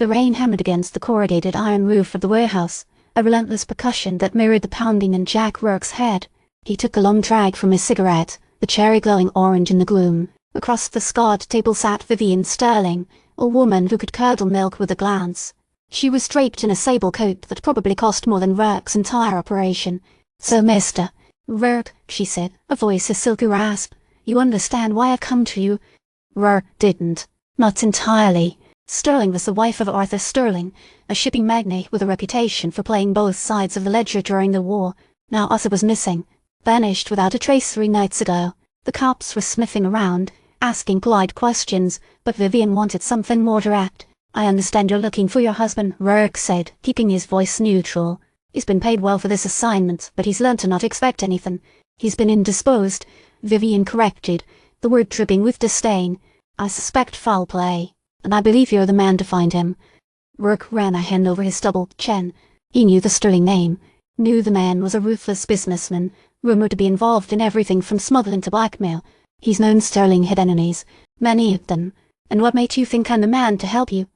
The rain hammered against the corrugated iron roof of the warehouse, a relentless percussion that mirrored the pounding in Jack Rourke's head. He took a long drag from his cigarette, the cherry glowing orange in the gloom. Across the scarred table sat Vivian Sterling, a woman who could curdle milk with a glance. She was draped in a sable coat that probably cost more than Rourke's entire operation. "So, Mr. Rourke," she said, a voice a silky rasp, "you understand why I've come to you?" Rourke didn't. Not entirely. Sterling was the wife of Arthur Sterling, a shipping magnate with a reputation for playing both sides of the ledger during the war. Now Arthur was missing, vanished without a trace 3 nights ago. The cops were sniffing around, asking polite questions, but Vivian wanted something more direct. "I understand you're looking for your husband," Rourke said, keeping his voice neutral. "He's been paid well for this assignment, but he's learned to not expect anything. He's been indisposed," Vivian corrected, the word dripping with disdain. "I suspect foul play, and I believe you're the man to find him." Rourke ran a hand over his doubled chin. He knew the Sterling name, knew the man was a ruthless businessman, rumoured to be involved in everything from smuggling to blackmail. He's known Sterling had enemies, many of them. "And what made you think I'm the man to help you?"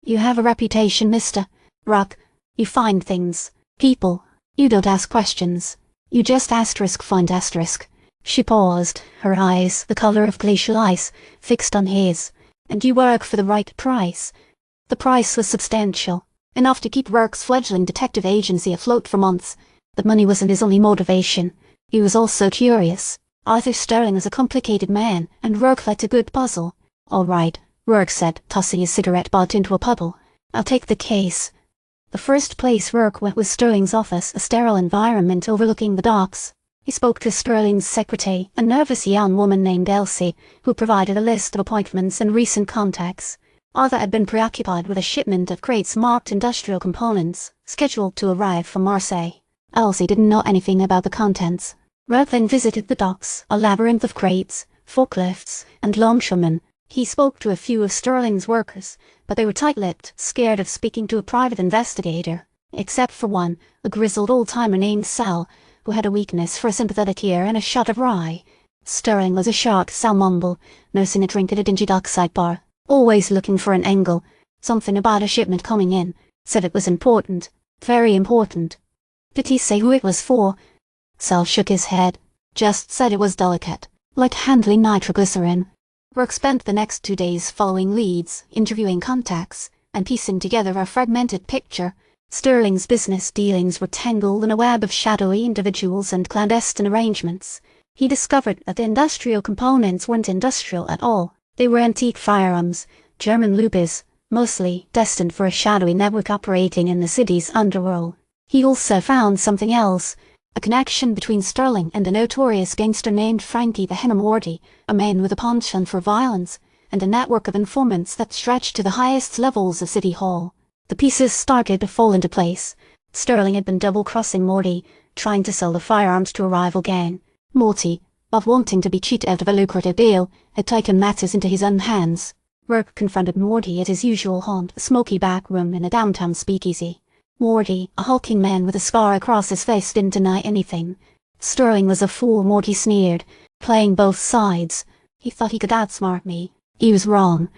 "You have a reputation, Mr. Rourke. You find things. People. You don't ask questions. You just find asterisk." She paused, her eyes, the colour of glacial ice, fixed on his. "And you work for the right price." The price was substantial, enough to keep Rourke's fledgling detective agency afloat for months. But money wasn't his only motivation. He was also curious. Arthur Sterling was a complicated man, and Rourke liked a good puzzle. "All right," Rourke said, tossing his cigarette butt into a puddle. "I'll take the case." The first place Rourke went was Sterling's office, a sterile environment overlooking the docks. He spoke to Sterling's secretary, a nervous young woman named Elsie, who provided a list of appointments and recent contacts. Arthur had been preoccupied with a shipment of crates marked industrial components, scheduled to arrive from Marseille. Elsie didn't know anything about the contents. Rourke then visited the docks, a labyrinth of crates, forklifts, and longshoremen. He spoke to a few of Sterling's workers, but they were tight-lipped, scared of speaking to a private investigator, except for one, a grizzled old-timer named Sal, who had a weakness for a sympathetic ear and a shot of rye. Sterling was a shark, Sal mumbled, nursing a drink at a dingy dockside bar, always looking for an angle. Something about a shipment coming in. Said it was important. Very important. Did he say who it was for? Sal shook his head. Just said it was delicate, like handling nitroglycerin. Rourke spent the next 2 days following leads, interviewing contacts, and piecing together a fragmented picture. Sterling's business dealings were tangled in a web of shadowy individuals and clandestine arrangements. He discovered that the industrial components weren't industrial at all. They were antique firearms, German lupis, mostly destined for a shadowy network operating in the city's underworld. He also found something else. A connection between Sterling and a notorious gangster named Frankie Moretti, a man with a penchant for violence, and a network of informants that stretched to the highest levels of City Hall. The pieces started to fall into place. Sterling had been double-crossing Morty, trying to sell the firearms to a rival gang. Morty, while wanting to be cheated out of a lucrative deal, had taken matters into his own hands. Rourke confronted Morty at his usual haunt, a smoky back room in a downtown speakeasy. Morty, a hulking man with a scar across his face, didn't deny anything. Sterling was a fool, Morty sneered, playing both sides. He thought he could outsmart me. He was wrong.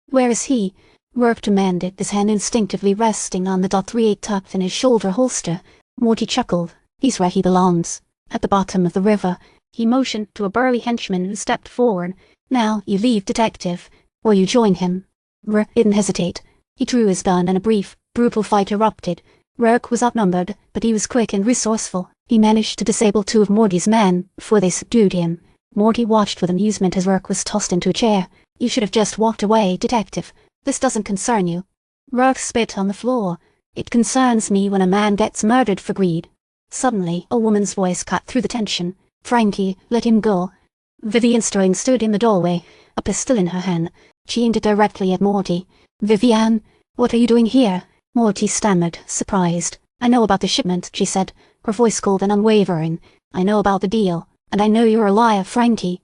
"Where is he?" Rourke demanded, his hand instinctively resting on the .38 tucked in his shoulder holster. Morty chuckled. "He's where he belongs. At the bottom of the river." He motioned to a burly henchman who stepped forward. "Now, you leave, detective, or you join him." Rourke didn't hesitate. He drew his gun and a brief, brutal fight erupted. Rourke was outnumbered, but he was quick and resourceful. He managed to disable 2 of Morty's men before they subdued him. Morty watched with amusement as Rourke was tossed into a chair. "You should have just walked away, detective. This doesn't concern you." Rourke spit on the floor. "It concerns me when a man gets murdered for greed." Suddenly, a woman's voice cut through the tension. "Frankie, let him go." Vivian Sterling stood in the doorway, a pistol in her hand. She aimed it directly at Morty. "Vivian, what are you doing here?" Morty stammered, surprised. "I know about the shipment," she said, her voice cold and unwavering. "I know about the deal, and I know you're a liar, Frankie."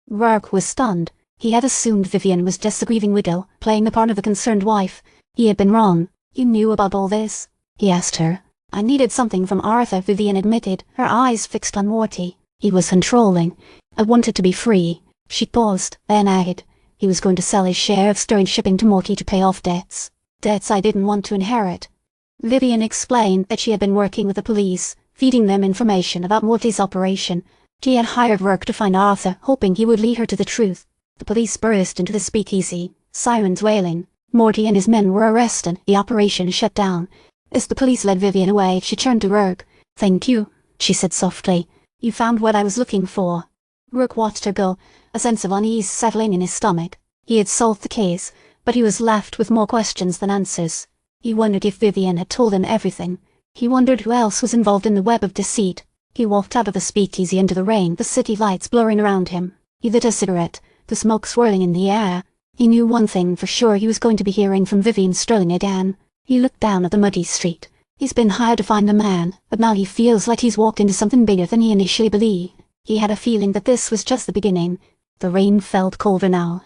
Rourke was stunned. He had assumed Vivian was just a grieving widow, playing the part of the concerned wife. He had been wrong. "You knew about all this?" he asked her. "I needed something from Arthur," Vivian admitted, her eyes fixed on Morty. "He was controlling. I wanted to be free." She paused, then added, "He was going to sell his share of Sterling shipping to Morty to pay off debts." Debts I didn't want to inherit. Vivian explained that she had been working with the police, feeding them information about Morty's operation. She had hired Rourke to find Arthur, hoping he would lead her to the truth. The police burst into the speakeasy, sirens wailing. Morty and his men were arrested. The operation shut down. As the police led Vivian away, she turned to Rourke. "Thank you," she said softly. "You found what I was looking for." Rourke watched her go, a sense of unease settling in his stomach. He had solved the case, but he was left with more questions than answers. He wondered if Vivian had told him everything. He wondered who else was involved in the web of deceit. He walked out of the speakeasy into the rain, the city lights blurring around him. He lit a cigarette, the smoke swirling in the air. He knew one thing for sure: he was going to be hearing from Vivian Sterling again. He looked down at the muddy street. He's been hired to find a man, but now he feels like he's walked into something bigger than he initially believed. He had a feeling that this was just the beginning. The rain felt colder now,